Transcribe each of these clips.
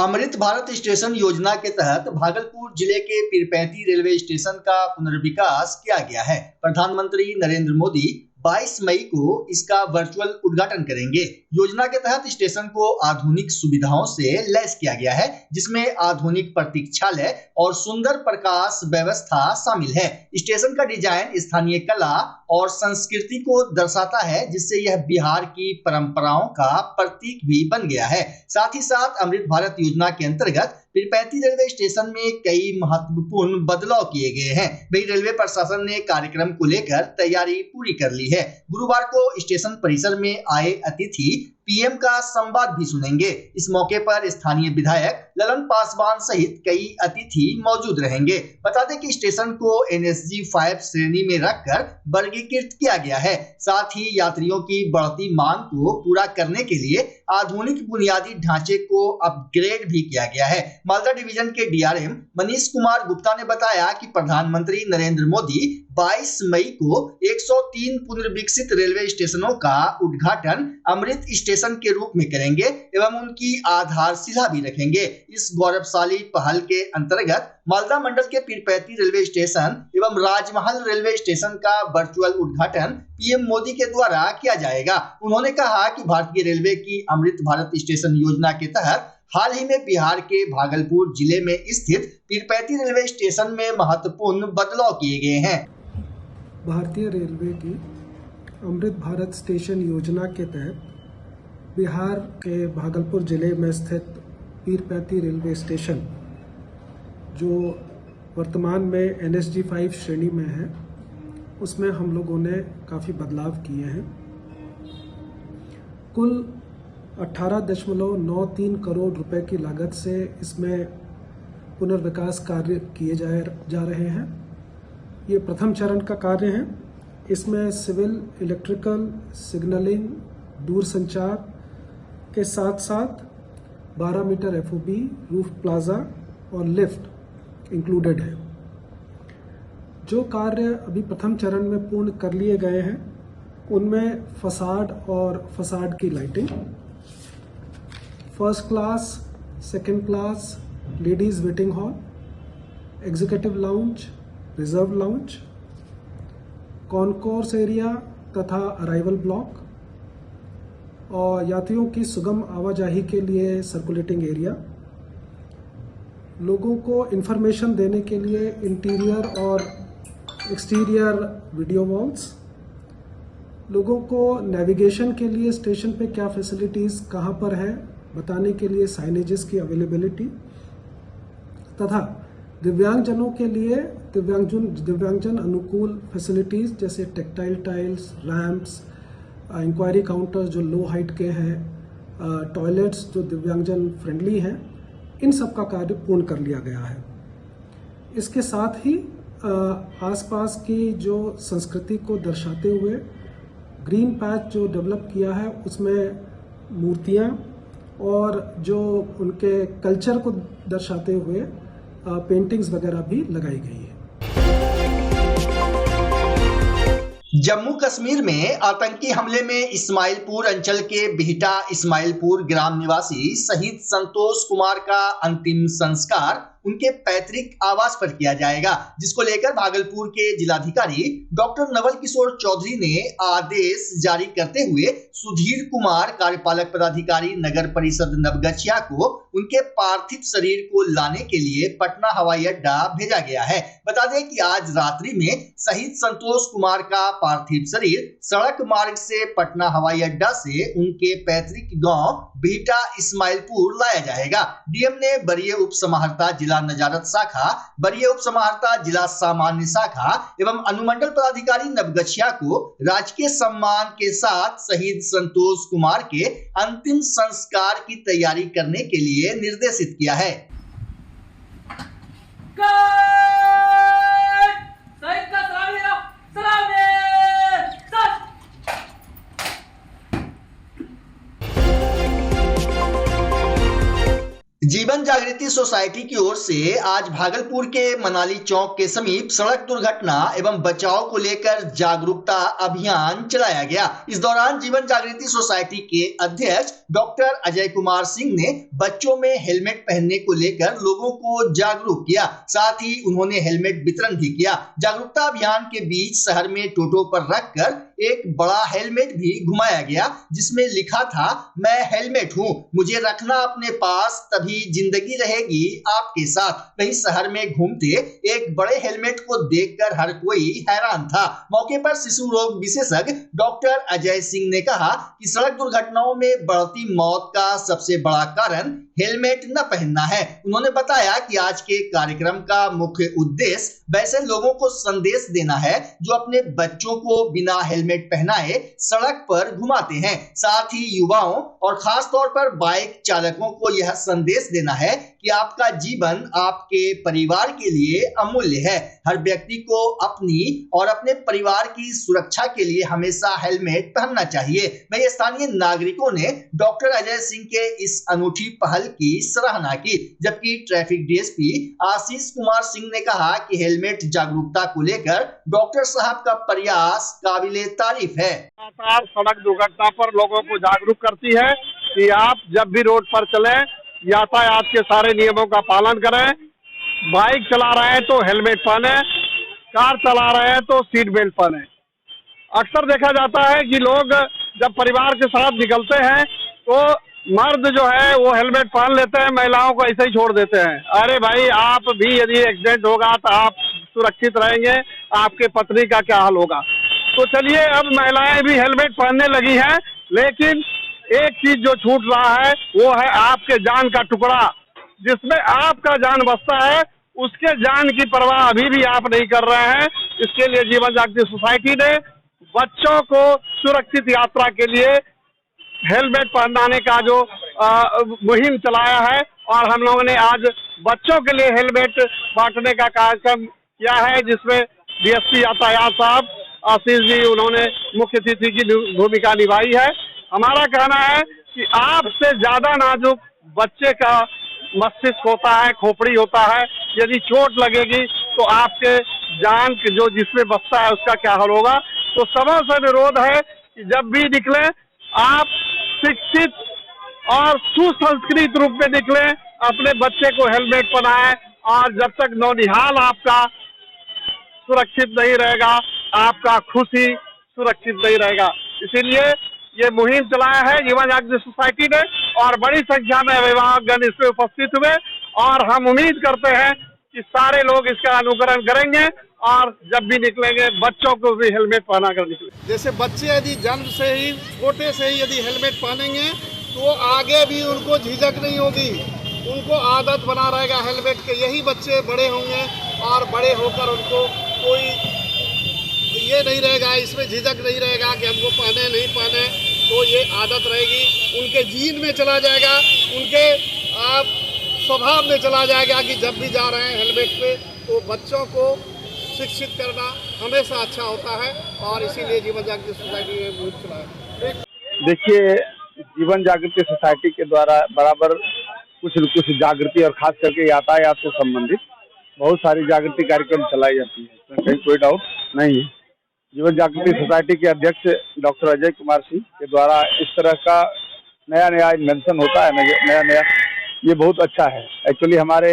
Amrit Bharat station योजना के तहत भागलपुर जिले के पीरपैंती रेलवे स्टेशन का पुनर्विकास किया गया है। प्रधानमंत्री नरेंद्र मोदी 22 मई को इसका वर्चुअल उद्घाटन करेंगे। योजना के तहत स्टेशन को आधुनिक सुविधाओं से लैस किया गया है, जिसमें आधुनिक प्रतीक्षालय और सुंदर प्रकाश व्यवस्था शामिल है। स्टेशन का डिजाइन स्थानीय कला और संस्कृति को दर्शाता है, जिससे यह बिहार की परंपराओं का प्रतीक भी बन गया है। साथ ही साथ अमृत भारत योजना के अंतर्गत पीरपैंती रेलवे स्टेशन में कई महत्वपूर्ण बदलाव किए गए हैं। वही रेलवे प्रशासन ने कार्यक्रम को लेकर तैयारी पूरी कर ली है। गुरुवार को स्टेशन परिसर में आए अतिथि पीएम का संवाद भी सुनेंगे। इस मौके पर स्थानीय विधायक ललन पासवान सहित कई अतिथि मौजूद रहेंगे। बता दें कि स्टेशन को NSG 5 श्रेणी में रखकर वर्गीकृत किया गया है। साथ ही यात्रियों की बढ़ती मांग को पूरा करने के लिए आधुनिक बुनियादी ढांचे को अपग्रेड भी किया गया है। मालदा डिवीजन के DRM मनीष कुमार गुप्ता ने बताया कि प्रधानमंत्री नरेंद्र मोदी 22 मई को 103 पुनर्विकसित रेलवे स्टेशनों का उद्घाटन अमृत स्टेशन के रूप में करेंगे एवं उनकी आधारशिला भी रखेंगे। इस गौरवशाली पहल के अंतर्गत मालदा मंडल के पीरपैंती रेलवे स्टेशन एवं राजमहल रेलवे स्टेशन का वर्चुअल उद्घाटन पीएम मोदी के द्वारा किया जाएगा। उन्होंने कहा कि भारतीय रेलवे की अमृत भारत स्टेशन योजना के तहत हाल ही में बिहार के भागलपुर जिले में स्थित पीरपैंती रेलवे स्टेशन में महत्वपूर्ण बदलाव किए गए हैं। भारतीय रेलवे की अमृत भारत स्टेशन योजना के तहत बिहार के भागलपुर जिले में स्थित पीरपैंती रेलवे स्टेशन, जो वर्तमान में NSG 5 श्रेणी में है, उसमें हम लोगों ने काफ़ी बदलाव किए हैं। कुल 18.93 करोड़ रुपए की लागत से इसमें पुनर्विकास कार्य किए जा रहे हैं। ये प्रथम चरण का कार्य है। इसमें सिविल, इलेक्ट्रिकल, सिग्नलिंग, दूरसंचार के साथ साथ 12 मीटर FOB, रूफ प्लाजा और लिफ्ट इंक्लूडेड है। जो कार्य अभी प्रथम चरण में पूर्ण कर लिए गए हैं, उनमें फसाड और फसाड की lighting, first class, second class, ladies waiting hall, executive lounge, reserve lounge, concourse area तथा अराइवल ब्लॉक और यात्रियों की सुगम आवाजाही के लिए सर्कुलेटिंग एरिया, लोगों को इंफॉर्मेशन देने के लिए इंटीरियर और एक्सटीरियर वीडियो वॉल्स, लोगों को नेविगेशन के लिए स्टेशन पे क्या फैसिलिटीज़ कहाँ पर है बताने के लिए साइनेजेस की अवेलेबिलिटी, तथा दिव्यांगजनों के लिए दिव्यांगजन अनुकूल फैसिलिटीज़ जैसे tactile tiles, ramps, enquiry counters जो लो हाइट के हैं, टॉयलेट्स जो दिव्यांगजन फ्रेंडली हैं, इन सब का कार्य पूर्ण कर लिया गया है। इसके साथ ही आसपास की जो संस्कृति को दर्शाते हुए ग्रीन पैच जो डेवलप किया है, उसमें मूर्तियाँ और जो उनके कल्चर को दर्शाते हुए पेंटिंग्स वगैरह भी लगाई गई है। जम्मू कश्मीर में आतंकी हमले में इस्माइलपुर अंचल के बिहटा इस्माइलपुर ग्राम निवासी शहीद संतोष कुमार का अंतिम संस्कार उनके पैतृक आवास पर किया जाएगा, जिसको लेकर भागलपुर के जिलाधिकारी डॉक्टर नवल किशोर चौधरी ने आदेश जारी करते हुए सुधीर कुमार, कार्यपालक पदाधिकारी नगर परिषद नवगछिया को उनके पार्थिव शरीर को लाने के लिए पटना हवाई अड्डा भेजा गया है। बता दें कि आज रात्रि में शहीद संतोष कुमार का पार्थिव शरीर सड़क मार्ग से पटना हवाई अड्डा से उनके पैतृक गांव बिहटा इस्माइलपुर लाया जाएगा। डीएम ने वरीय उप समाहर्ता जिला नजारत शाखा, वरीय उप समाहर्ता जिला सामान्य शाखा एवं अनुमंडल पदाधिकारी नवगछिया को राजकीय सम्मान के साथ शहीद संतोष कुमार के अंतिम संस्कार की तैयारी करने के लिए निर्देशित किया है। जीवन जागृति सोसाइटी की ओर से आज भागलपुर के मनाली चौक के समीप सड़क दुर्घटना एवं बचाव को लेकर जागरूकता अभियान चलाया गया। इस दौरान जीवन जागृति सोसाइटी के अध्यक्ष डॉक्टर अजय कुमार सिंह ने बच्चों में हेलमेट पहनने को लेकर लोगों को जागरूक किया। साथ ही उन्होंने हेलमेट वितरण भी किया। जागरूकता अभियान के बीच शहर में टोटो पर रखकर एक बड़ा हेलमेट भी घुमाया गया, जिसमें लिखा था, मैं हेलमेट हूँ, मुझे रखना अपने पास, तभी जिंदगी रहेगी आपके साथ। वहीं शहर में घूमते एक बड़े हेलमेट को देखकर हर कोई हैरान था। मौके पर शिशु रोग विशेषज्ञ डॉक्टर अजय सिंह ने कहा कि सड़क दुर्घटनाओं में बढ़ती मौत का सबसे बड़ा कारण हेलमेट न पहनना है। उन्होंने बताया कि आज के कार्यक्रम का मुख्य उद्देश्य वैसे लोगों को संदेश देना है जो अपने बच्चों को बिना हेलमेट पहनाए सड़क पर घुमाते हैं। साथ ही युवाओं और खास तौर पर बाइक चालकों को यह संदेश देना है कि आपका जीवन आपके परिवार के लिए अमूल्य है। हर व्यक्ति को अपनी और अपने परिवार की सुरक्षा के लिए हमेशा हेलमेट पहनना चाहिए। वहीं स्थानीय नागरिकों ने डॉक्टर अजय सिंह के इस अनूठी पहल की सराहना की, जबकि ट्रैफिक डीएसपी आशीष कुमार सिंह ने कहा कि हेलमेट जागरूकता को लेकर डॉक्टर साहब का प्रयास काबिले तारीफ है। सड़क दुर्घटना पर लोगों को जागरूक करती है कि आप जब भी रोड पर चलें यातायात के सारे नियमों का पालन करें। बाइक चला रहे हैं तो हेलमेट पहने, कार चला रहे हैं तो सीट बेल्ट पहने। अक्सर देखा जाता है कि लोग जब परिवार के साथ निकलते हैं तो मर्द जो है वो हेलमेट पहन लेते हैं, महिलाओं को ऐसे ही छोड़ देते हैं। अरे भाई, आप भी यदि एक्सीडेंट होगा तो आप सुरक्षित रहेंगे, आपके पत्नी का क्या हाल होगा। तो चलिए, अब महिलाएं भी हेलमेट पहनने लगी हैं, लेकिन एक चीज जो छूट रहा है वो है आपके जान का टुकड़ा। जिसमें आपका जान बचता है उसके जान की परवाह अभी भी आप नहीं कर रहे हैं। इसके लिए जीवन जागृति सोसाइटी ने बच्चों को सुरक्षित यात्रा के लिए हेलमेट पहनाने का जो मुहिम चलाया है, और हम लोगों ने आज बच्चों के लिए हेलमेट बांटने का कार्यक्रम किया है, जिसमें डीएसपी यातायात साहब आशीष जी, उन्होंने मुख्य अतिथि की भूमिका निभाई है। हमारा कहना है कि आपसे ज्यादा नाजुक बच्चे का मस्तिष्क होता है, खोपड़ी होता है। यदि चोट लगेगी तो आपके जान जो जिसमें बचता है उसका क्या हाल होगा। तो सबों से अनुरोध है कि जब भी निकले आप शिक्षित और सुसंस्कृत रूप में निकले, अपने बच्चे को हेलमेट पहनाएं, और जब तक नौनिहाल आपका सुरक्षित नहीं रहेगा, आपका खुशी सुरक्षित नहीं रहेगा। इसीलिए ये मुहिम चलाया है जीवन जागृति सोसाइटी ने, और बड़ी संख्या में अभिभावकगण इसमें उपस्थित हुए, और हम उम्मीद करते हैं कि सारे लोग इसका अनुकरण करेंगे और जब भी निकलेंगे बच्चों को भी हेलमेट पहना कर निकले। जैसे बच्चे यदि जन्म से ही, छोटे से ही यदि हेलमेट पहनेंगे तो आगे भी उनको झिझक नहीं होगी, उनको आदत बना रहेगा हेलमेट के। यही बच्चे बड़े होंगे और बड़े होकर उनको कोई ये नहीं रहेगा, इसमें झिझक नहीं रहेगा कि हमको पहने नहीं पहने, तो ये आदत रहेगी, उनके जीन में चला जाएगा, उनके स्वभाव में चला जाएगा कि जब भी जा रहे हैं हेलमेट पे। तो बच्चों को शिक्षित करना हमेशा अच्छा होता है, और इसीलिए जीवन जागृति सोसाइटी ने मुहिम चलाया। देखिए, जीवन जागृति सोसाइटी के द्वारा बराबर कुछ न कुछ जागृति, और खास करके यातायात से संबंधित बहुत सारी जागृति कार्यक्रम चलाई जाती है, कहीं कोई डाउट नहीं है। जीवन जागृति सोसाइटी के अध्यक्ष डॉक्टर अजय कुमार सिंह के द्वारा इस तरह का नया इन्वेंशन होता है, नया ये बहुत अच्छा है। एक्चुअली हमारे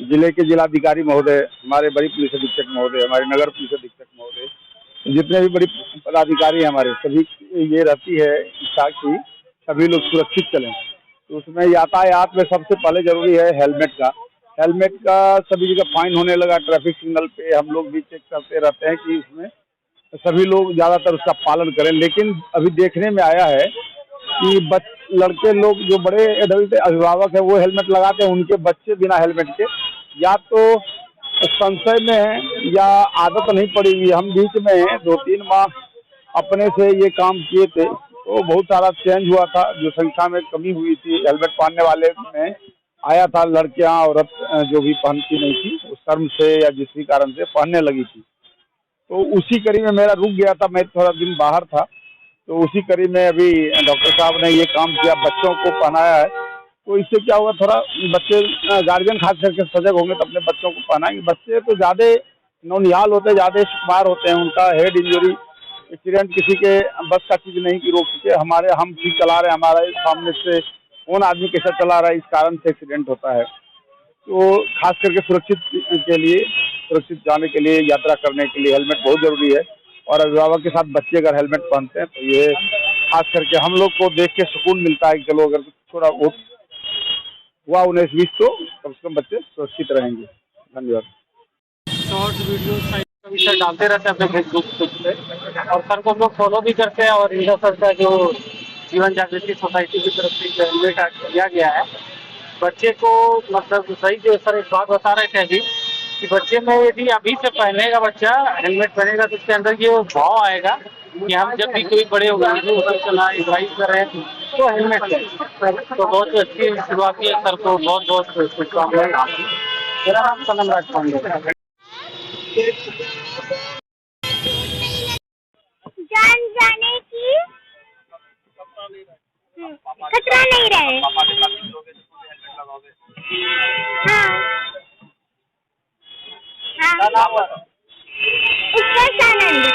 जिले के जिलाधिकारी महोदय, हमारे बड़ी पुलिस अधीक्षक महोदय, हमारे नगर पुलिस अधीक्षक महोदय, जितने भी बड़ी पदाधिकारी हैं हमारे, सभी ये रहती है इच्छा कि सभी लोग सुरक्षित चलें। तो उसमें यातायात में सबसे पहले जरूरी है हेलमेट का। हेलमेट का सभी जगह फाइन होने लगा, ट्रैफिक सिग्नल पे हम लोग भी चेक करते रहते हैं कि उसमें सभी लोग ज़्यादातर उसका पालन करें। लेकिन अभी देखने में आया है कि लड़के लोग जो बड़े एडल्ट अभिभावक हैं वो हेलमेट लगाते हैं, उनके बच्चे बिना हेलमेट के या तो संशय में है या आदत नहीं पड़ी हुई। हम बीच में 2-3 माह अपने से ये काम किए थे, तो बहुत सारा चेंज हुआ था, जो संख्या में कमी हुई थी हेलमेट पहनने वाले में आया था। लड़कियां औरत जो भी पहनती नहीं थी, वो शर्म से या जिस भी कारण से पहनने लगी थी। तो उसी कड़ी में मेरा रुक गया था, मैं थोड़ा दिन बाहर था, तो उसी कड़ी में अभी डॉक्टर साहब ने ये काम किया, बच्चों को पहनाया है। तो इससे क्या होगा, थोड़ा बच्चे गार्जियन खास करके सजग होंगे तो अपने बच्चों को पहनाएंगे। बच्चे तो ज़्यादा नौनिहाल होते, ज़्यादा शिकार होते हैं, उनका हेड इंजरी एक्सीडेंट किसी के बस का चीज़ नहीं कि रोक सके। हम ठीक चला रहे हैं, हमारे सामने से कौन आदमी कैसा चला रहा है, इस कारण से एक्सीडेंट होता है। तो खास करके सुरक्षित जाने के लिए, यात्रा करने के लिए हेलमेट बहुत जरूरी है। और अभिभावक के साथ बच्चे अगर हेलमेट पहनते हैं तो ये खास करके हम लोग को देख के सुकून मिलता है कि चलो अगर थोड़ा बहुत हुआ 19-20 तो कम से कम बच्चे सुरक्षित रहेंगे। धन्यवाद। शॉर्ट वीडियो सर डालते रहते हैं अपने फेसबुक पे, और सर को हम लोग फॉलो भी करते हैं। और इंडिया सर का जो जीवन जागृति सोसाइटी की तरफ से हेलमेट दिया गया है बच्चे को, मतलब सही जो सर एक बात बता रहे थे अभी कि बच्चे में यदि अभी से पहनेगा बच्चा हेलमेट पहनेगा तो उसके अंदर ये भाव आएगा कि हम जब भी कोई बड़े होकर चलाएं, ड्राइव करें तो हेलमेट करें। तो बहुत अच्छी शुरुआत है सर को, बहुत बहुत शुभकामनाएं। मेरा नाम सनम राज पांडे। जान जाने की खतरा नहीं रहे। हाँ उत्कर्ष आनंद।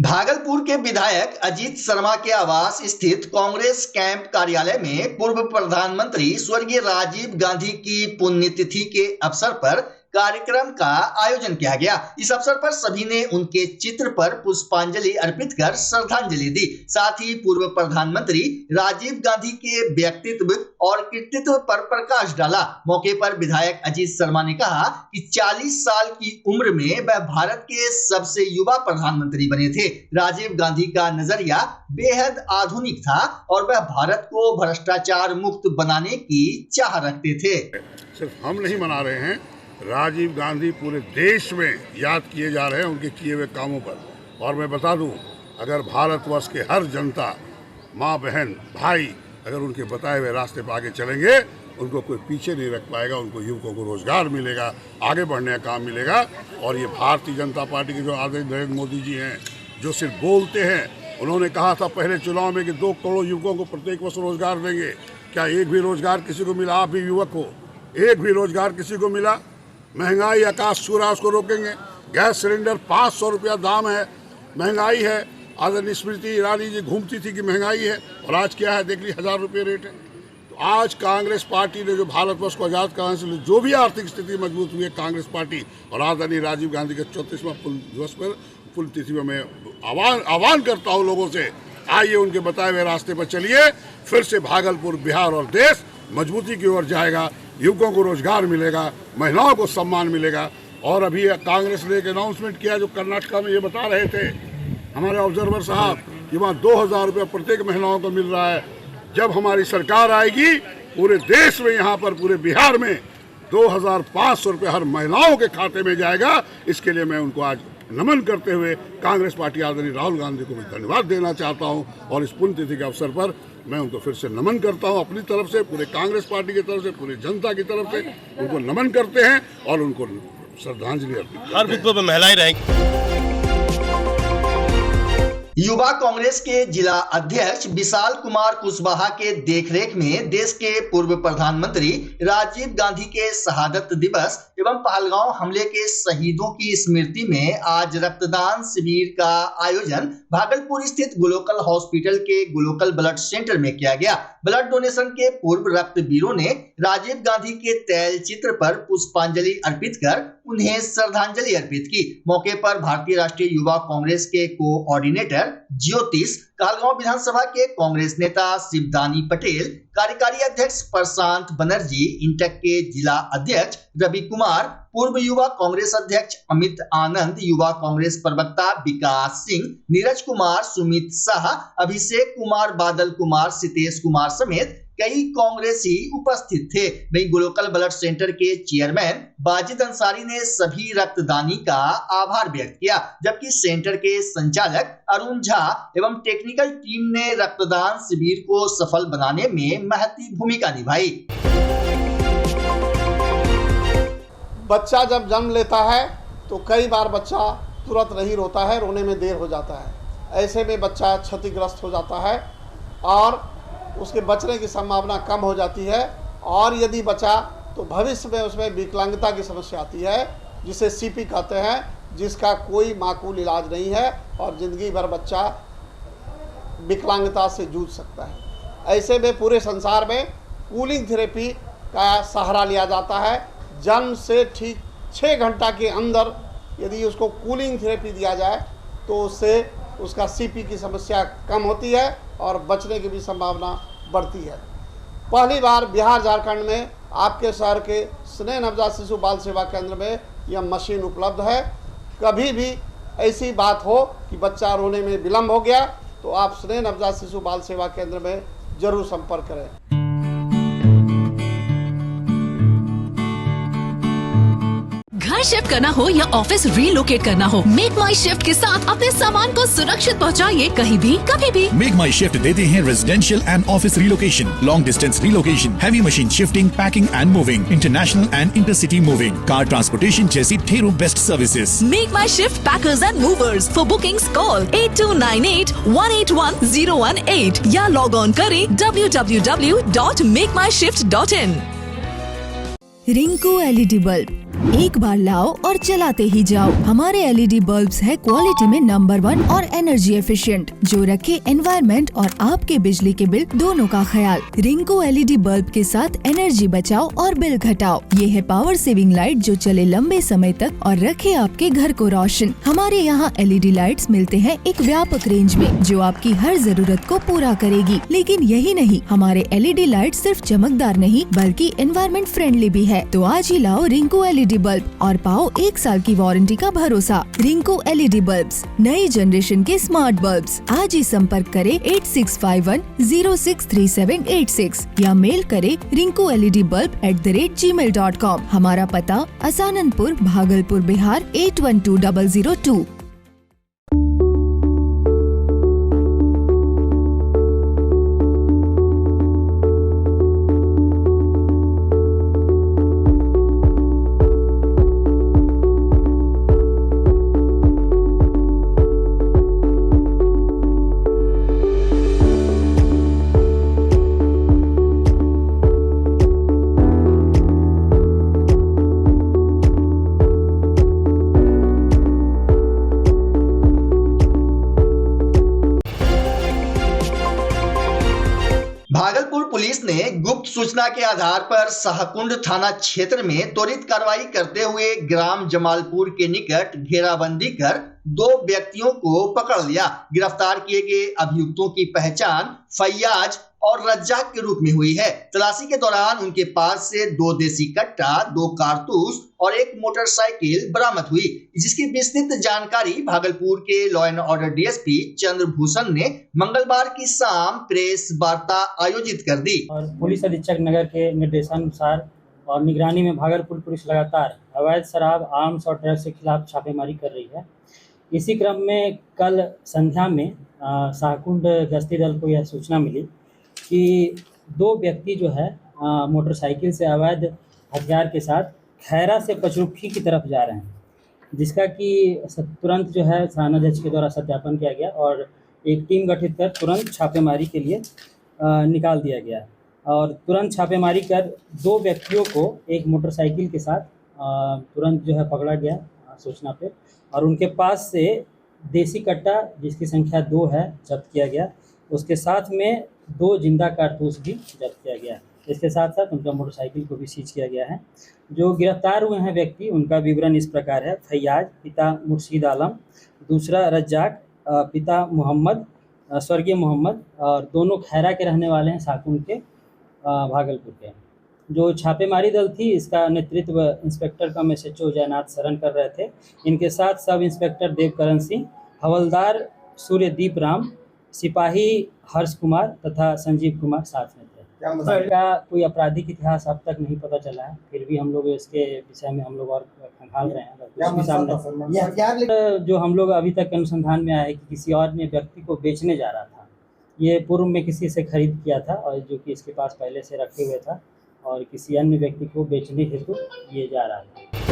भागलपुर के विधायक अजीत शर्मा के आवास स्थित कांग्रेस कैंप कार्यालय में पूर्व प्रधानमंत्री स्वर्गीय राजीव गांधी की पुण्यतिथि के अवसर पर कार्यक्रम का आयोजन किया गया। इस अवसर पर सभी ने उनके चित्र पर पुष्पांजलि अर्पित कर श्रद्धांजलि दी। साथ ही पूर्व प्रधानमंत्री राजीव गांधी के व्यक्तित्व और कृतित्व पर प्रकाश डाला। मौके पर विधायक अजीत शर्मा ने कहा कि 40 साल की उम्र में वह भारत के सबसे युवा प्रधानमंत्री बने थे। राजीव गांधी का नजरिया बेहद आधुनिक था और वह भारत को भ्रष्टाचार मुक्त बनाने की चाह रखते थे। सिर्फ हम नहीं मना रहे हैं, राजीव गांधी पूरे देश में याद किए जा रहे हैं उनके किए हुए कामों पर। और मैं बता दूं, अगर भारतवर्ष के हर जनता, माँ बहन भाई अगर उनके बताए हुए रास्ते पर आगे चलेंगे, उनको कोई पीछे नहीं रख पाएगा। उनको युवकों को रोजगार मिलेगा, आगे बढ़ने का काम मिलेगा। और ये भारतीय जनता पार्टी के जो आदरणीय नरेंद्र मोदी जी हैं, जो सिर्फ बोलते हैं, उन्होंने कहा था पहले चुनाव में कि 2 करोड़ युवकों को प्रत्येक वर्ष रोजगार देंगे। क्या एक भी रोजगार किसी को मिला? आप भी युवक हो, एक भी रोजगार किसी को मिला? महंगाई आकाश छूरा, उसको रोकेंगे। गैस सिलेंडर 500 रुपया दाम है, महंगाई है। आदरणीय स्मृति ईरानी जी घूमती थी कि महंगाई है, और आज क्या है देख ली, 1000 रुपये रेट है। तो आज कांग्रेस पार्टी ने जो भारतवर्ष को आज़ाद कराने से जो भी आर्थिक स्थिति मजबूत हुई है, कांग्रेस पार्टी और आदरणीय राजीव गांधी के 34वां दिवस पर पुण्यतिथि में मैं आह्वान करता हूँ लोगों से, आइए उनके बताए हुए रास्ते पर चलिए। फिर से भागलपुर, बिहार और देश मजबूती की ओर जाएगा। युवकों को रोजगार मिलेगा, महिलाओं को सम्मान मिलेगा। और अभी कांग्रेस ने एक अनाउंसमेंट किया जो कर्नाटका में ये बता रहे थे हमारे ऑब्जर्वर साहब कि वहाँ 2000 रुपये प्रत्येक महिलाओं को मिल रहा है। जब हमारी सरकार आएगी, पूरे देश में, यहाँ पर पूरे बिहार में 2500 रुपये हर महिलाओं के खाते में जाएगा। इसके लिए मैं उनको आज नमन करते हुए कांग्रेस पार्टी आदरणीय राहुल गांधी को भी धन्यवाद देना चाहता हूं। और इस पुण्यतिथि के अवसर पर मैं उनको फिर से नमन करता हूं, अपनी तरफ से, पूरे कांग्रेस पार्टी की तरफ से, पूरी जनता की तरफ से उनको नमन करते हैं और उनको श्रद्धांजलि अर्पित। हर बूथ पर महिलाएं रहेंगी। युवा कांग्रेस के जिला अध्यक्ष विशाल कुमार कुशवाहा के देखरेख में देश के पूर्व प्रधानमंत्री राजीव गांधी के शहादत दिवस एवं पहलगांव हमले के शहीदों की स्मृति में आज रक्तदान शिविर का आयोजन भागलपुर स्थित ग्लोकल हॉस्पिटल के ग्लोकल ब्लड सेंटर में किया गया। ब्लड डोनेशन के पूर्व रक्तवीरों ने राजीव गांधी के तैल चित्र पर पुष्पांजलि अर्पित कर उन्हें श्रद्धांजलि अर्पित की। मौके पर भारतीय राष्ट्रीय युवा कांग्रेस के कोऑर्डिनेटर ज्योतिष, कहलगांव विधानसभा के कांग्रेस नेता शिवदानी पटेल, कार्यकारी अध्यक्ष प्रशांत बनर्जी, इंटक के जिला अध्यक्ष रवि कुमार, पूर्व युवा कांग्रेस अध्यक्ष अमित आनंद, युवा कांग्रेस प्रवक्ता विकास सिंह, नीरज कुमार, सुमित शाह, अभिषेक कुमार, बादल कुमार, सितेश कुमार समेत कई कांग्रेसी उपस्थित थे। वहीं ग्लोकल ब्लड सेंटर के चेयरमैन बाजिद अंसारी ने सभी रक्तदानी का आभार व्यक्त किया, जबकि सेंटर के संचालक अरुण झा एवं टेक्निकल टीम ने रक्तदान शिविर को सफल बनाने में महती भूमिका निभाई। बच्चा जब जन्म लेता है तो कई बार बच्चा तुरंत नहीं रोता है, रोने में देर हो जाता है। ऐसे में बच्चा क्षतिग्रस्त हो जाता है। और उसके बचने की संभावना कम हो जाती है। और यदि बचा तो भविष्य में उसमें विकलांगता की समस्या आती है, जिसे सीपी कहते हैं, जिसका कोई माकूल इलाज नहीं है और ज़िंदगी भर बच्चा विकलांगता से जूझ सकता है। ऐसे में पूरे संसार में कूलिंग थेरेपी का सहारा लिया जाता है। जन्म से ठीक 6 घंटा के अंदर यदि उसको कूलिंग थेरेपी दिया जाए तो उससे उसका सीपी की समस्या कम होती है और बचने की भी संभावना बढ़ती है। पहली बार बिहार झारखंड में आपके शहर के स्नेह नवजात शिशु बाल सेवा केंद्र में यह मशीन उपलब्ध है। कभी भी ऐसी बात हो कि बच्चा रोने में विलम्ब हो गया तो आप स्नेह नवजात शिशु बाल सेवा केंद्र में जरूर संपर्क करें। घर शिफ्ट करना हो या ऑफिस रीलोकेट करना हो, मेक माई शिफ्ट के साथ अपने सामान को सुरक्षित पहुंचाइए कहीं भी कभी भी। मेक माई शिफ्ट देते हैं residential and office relocation, long distance relocation, heavy machine shifting, packing and moving, international and intercity moving, car transportation जैसी ढेरों best services. Make my shift packers and movers. For bookings call 8298-181-018 या log on करें www.makemyshift.in। Rinku LED bulb एक बार लाओ और चलाते ही जाओ। हमारे एलईडी बल्ब्स है क्वालिटी में नंबर 1 और एनर्जी एफिशिएंट, जो रखे एनवायरनमेंट और आपके बिजली के बिल दोनों का ख्याल। रिंकू एलईडी बल्ब के साथ एनर्जी बचाओ और बिल घटाओ। ये है पावर सेविंग लाइट जो चले लंबे समय तक और रखे आपके घर को रोशन। हमारे यहाँ एलईडी लाइट्स मिलते हैं एक व्यापक रेंज में जो आपकी हर जरूरत को पूरा करेगी। लेकिन यही नहीं, हमारे एलईडी लाइट सिर्फ चमकदार नहीं बल्कि एनवायरनमेंट फ्रेंडली भी है। तो आज ही लाओ रिंकू एलईडी बल्ब और पाओ 1 साल की वारंटी का भरोसा। रिंकू एलईडी बल्ब्स, नई जनरेशन के स्मार्ट बल्ब्स। आज ही संपर्क करें 8651063786 या मेल करें rinku.led.bulb@gmail.com। हमारा पता असाननपुर, भागलपुर, बिहार 812002। भागलपुर पुलिस ने गुप्त सूचना के आधार पर शाहकुंड थाना क्षेत्र में त्वरित कार्रवाई करते हुए ग्राम जमालपुर के निकट घेराबंदी कर 2 व्यक्तियों को पकड़ लिया। गिरफ्तार किए गए अभियुक्तों की पहचान फैयाज और रज्जाक के रूप में हुई है। तलाशी के दौरान उनके पास से 2 देसी कट्टा, 2 कारतूस और 1 मोटरसाइकिल बरामद हुई, जिसकी विस्तृत जानकारी भागलपुर के law and order DSP Chandrabhushan ने मंगलवार की शाम प्रेस वार्ता आयोजित कर दी। और पुलिस अधीक्षक नगर के निर्देशानुसार और निगरानी में भागलपुर पुलिस लगातार अवैध शराब, आर्म्स और ड्रग्स के खिलाफ छापेमारी कर रही है। इसी क्रम में कल संध्या में शाहकुंड गश्ती दल को यह सूचना मिली कि 2 व्यक्ति जो है मोटरसाइकिल से अवैध हथियार के साथ खैरा से पचरुखी की तरफ जा रहे हैं, जिसका कि तुरंत जो है थानाध्यक्ष के द्वारा सत्यापन किया गया और एक टीम गठित कर तुरंत छापेमारी के लिए निकाल दिया गया। और तुरंत छापेमारी कर 2 व्यक्तियों को एक मोटरसाइकिल के साथ तुरंत जो है पकड़ा गया सूचना पे, और उनके पास से देसी कट्टा जिसकी संख्या 2 है जब्त किया गया। उसके साथ में 2 जिंदा कारतूस भी जब्त किया गया। इसके साथ साथ उनका मोटरसाइकिल को भी सीज किया गया है। जो गिरफ्तार हुए हैं व्यक्ति, उनका विवरण इस प्रकार है। फैयाज पिता मुर्शीद आलम, दूसरा रज्जाक पिता मोहम्मद स्वर्गीय मोहम्मद, और दोनों खैरा के रहने वाले हैं, शाहकुंड के भागलपुर के। जो छापेमारी दल थी इसका नेतृत्व इंस्पेक्टर कम SHO जयनाथ शरण कर रहे थे। इनके साथ सब इंस्पेक्टर देवकरण सिंह, हवलदार सूर्यदीप राम, सिपाही हर्ष कुमार तथा संजीव कुमार साथ में थे। का कोई आपराधिक इतिहास अब तक नहीं पता चला है, फिर भी हम लोग इसके विषय में हम लोग और खंगाल रहे हैं। जो हम लोग अभी तक अनुसंधान में आया है कि किसी और ने व्यक्ति को बेचने जा रहा था। ये पूर्व में किसी से खरीद किया था और जो कि इसके पास पहले से रखे हुए था, और किसी अन्य व्यक्ति को बेचने हेतु ये जा रहा था।